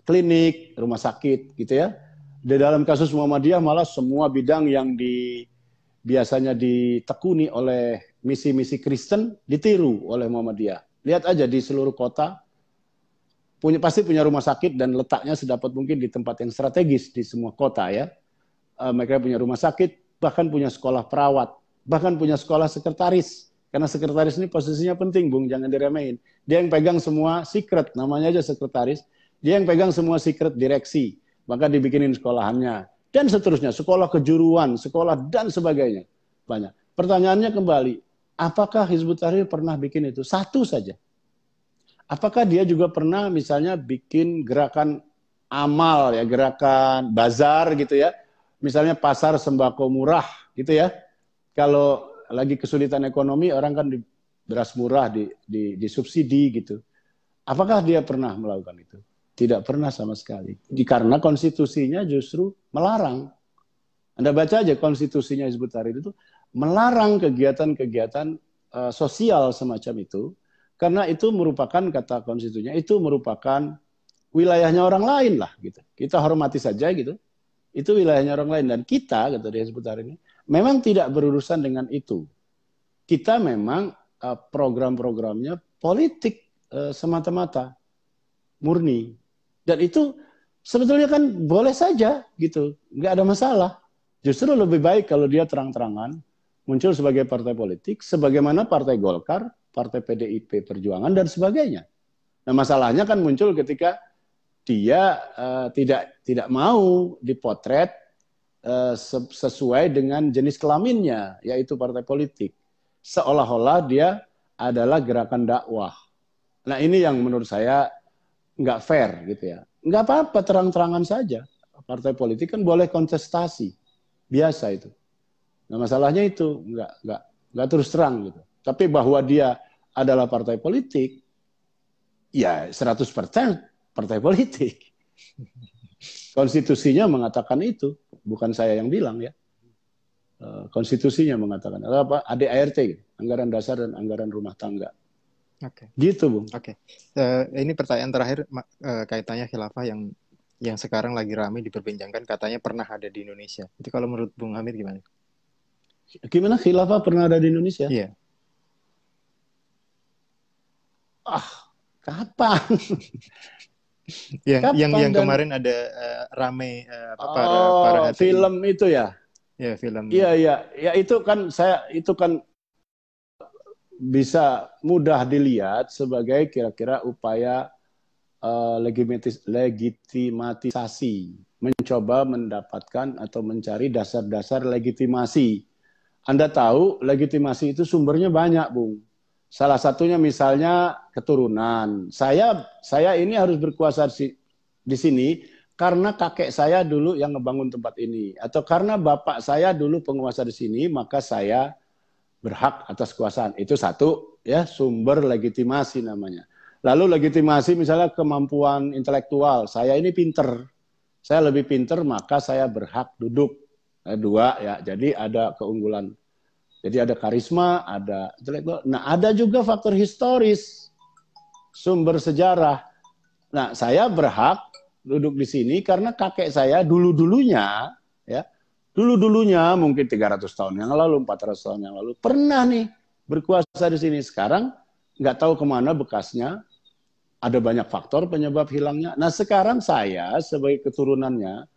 klinik, rumah sakit, gitu ya. Di dalam kasus Muhammadiyah malah semua bidang yang biasanya ditekuni oleh misi-misi Kristen ditiru oleh Muhammadiyah. Lihat aja di seluruh kota pasti punya rumah sakit dan letaknya sedapat mungkin di tempat yang strategis di semua kota ya. Mereka punya rumah sakit, bahkan punya sekolah perawat, bahkan punya sekolah sekretaris. Karena sekretaris ini posisinya penting, Bung, jangan diremehin. Dia yang pegang semua secret, namanya aja sekretaris. Dia yang pegang semua secret direksi. Maka dibikinin sekolahannya. Dan seterusnya, sekolah kejuruan, sekolah dan sebagainya. Banyak. Pertanyaannya kembali, apakah Hizbut Tahrir pernah bikin itu? Satu saja. Apakah dia juga pernah misalnya bikin gerakan amal, ya, gerakan bazar gitu ya. Misalnya pasar sembako murah gitu ya. Kalau lagi kesulitan ekonomi, orang kan beras murah disubsidi gitu. Apakah dia pernah melakukan itu? Tidak pernah sama sekali. Karena konstitusinya justru melarang. Anda baca aja konstitusinya Hizbut Tahrir itu melarang kegiatan-kegiatan sosial semacam itu. Karena itu merupakan, kata konstitusinya, itu merupakan wilayahnya orang lain lah. Gitu. Kita hormati saja gitu. Itu wilayahnya orang lain. Dan kita, kata dia Hizbut Tahrir ini, memang tidak berurusan dengan itu. Kita memang program-programnya politik semata-mata, murni. Dan itu sebetulnya kan boleh saja gitu, nggak ada masalah. Justru lebih baik kalau dia terang-terangan muncul sebagai partai politik, sebagaimana Partai Golkar, Partai PDIP Perjuangan dan sebagainya. Nah masalahnya kan muncul ketika dia tidak mau dipotret sesuai dengan jenis kelaminnya, yaitu partai politik. Seolah-olah dia adalah gerakan dakwah. Nah ini yang menurut saya nggak fair gitu ya. Nggak apa-apa, terang-terangan saja. Partai politik kan boleh kontestasi, biasa itu. Nah masalahnya itu nggak terus terang gitu. Tapi bahwa dia adalah partai politik, ya 100% partai politik. Konstitusinya mengatakan itu, bukan saya yang bilang ya. Konstitusinya mengatakan apa? ADART, gitu. Anggaran dasar dan anggaran rumah tangga. Oke. Gitu, Bung. Oke. Ini pertanyaan terakhir kaitannya khilafah yang sekarang lagi ramai diperbincangkan, katanya pernah ada di Indonesia. Itu kalau menurut Bung Hamid gimana? Gimana khilafah pernah ada di Indonesia? Iya. Kapan? Yang kemarin ada ramai para HTI. Film itu ya? Ya, film. Iya, ya itu kan bisa mudah dilihat sebagai kira-kira upaya legitimatisasi, mencoba mendapatkan atau mencari dasar-dasar legitimasi. Anda tahu legitimasi itu sumbernya banyak, Bung. Salah satunya misalnya keturunan. Saya ini harus berkuasa di sini karena kakek saya dulu yang ngebangun tempat ini, atau karena bapak saya dulu penguasa di sini, maka saya berhak atas kekuasaan. Itu satu ya, sumber legitimasi namanya. Lalu legitimasi misalnya kemampuan intelektual. Saya ini pinter. Saya lebih pinter maka saya berhak duduk. Dua ya. Jadi ada keunggulan. Jadi ada karisma, ada intelektual. Nah, ada juga faktor historis. Sumber sejarah. Nah, saya berhak duduk di sini karena kakek saya dulu-dulunya ya, dulu-dulunya mungkin 300 tahun yang lalu, 400 tahun yang lalu, pernah nih berkuasa di sini. Sekarang nggak tahu kemana bekasnya, ada banyak faktor penyebab hilangnya. Nah sekarang saya sebagai keturunannya,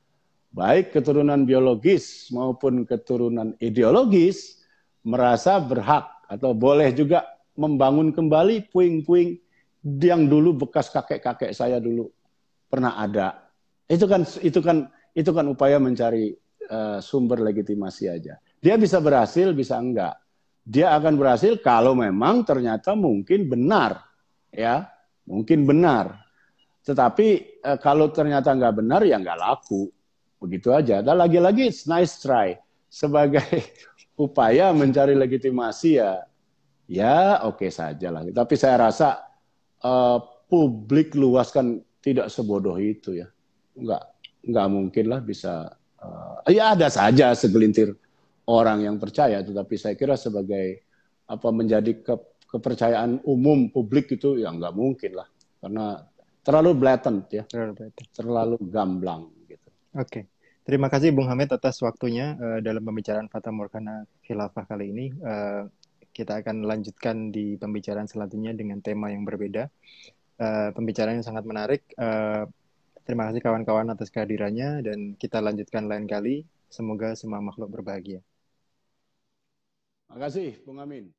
baik keturunan biologis maupun keturunan ideologis, merasa berhak atau boleh juga membangun kembali puing-puing yang dulu bekas kakek-kakek saya dulu pernah ada. Itu kan upaya mencari sumber legitimasi aja. Dia bisa berhasil, bisa enggak. Dia akan berhasil kalau memang ternyata mungkin benar, ya, mungkin benar. Tetapi kalau ternyata enggak benar, ya enggak laku. begitu aja. Dan lagi-lagi it's nice try sebagai upaya mencari legitimasi ya, ya oke saja lah. Tapi saya rasa uh, publik luas kan tidak sebodoh itu ya. Nggak, nggak mungkin lah bisa. Ya ada saja segelintir orang yang percaya, tetapi saya kira sebagai apa menjadi kepercayaan umum publik itu ya nggak mungkin lah, karena terlalu blatant ya, terlalu gamblang gitu. Oke. Terima kasih Bung Hamid atas waktunya dalam pembicaraan Fata Morgana Khilafah kali ini. Kita akan lanjutkan di pembicaraan selanjutnya dengan tema yang berbeda. Pembicaraan yang sangat menarik. Terima kasih kawan-kawan atas kehadirannya dan kita lanjutkan lain kali. Semoga semua makhluk berbahagia. Terima kasih, Bung Amin.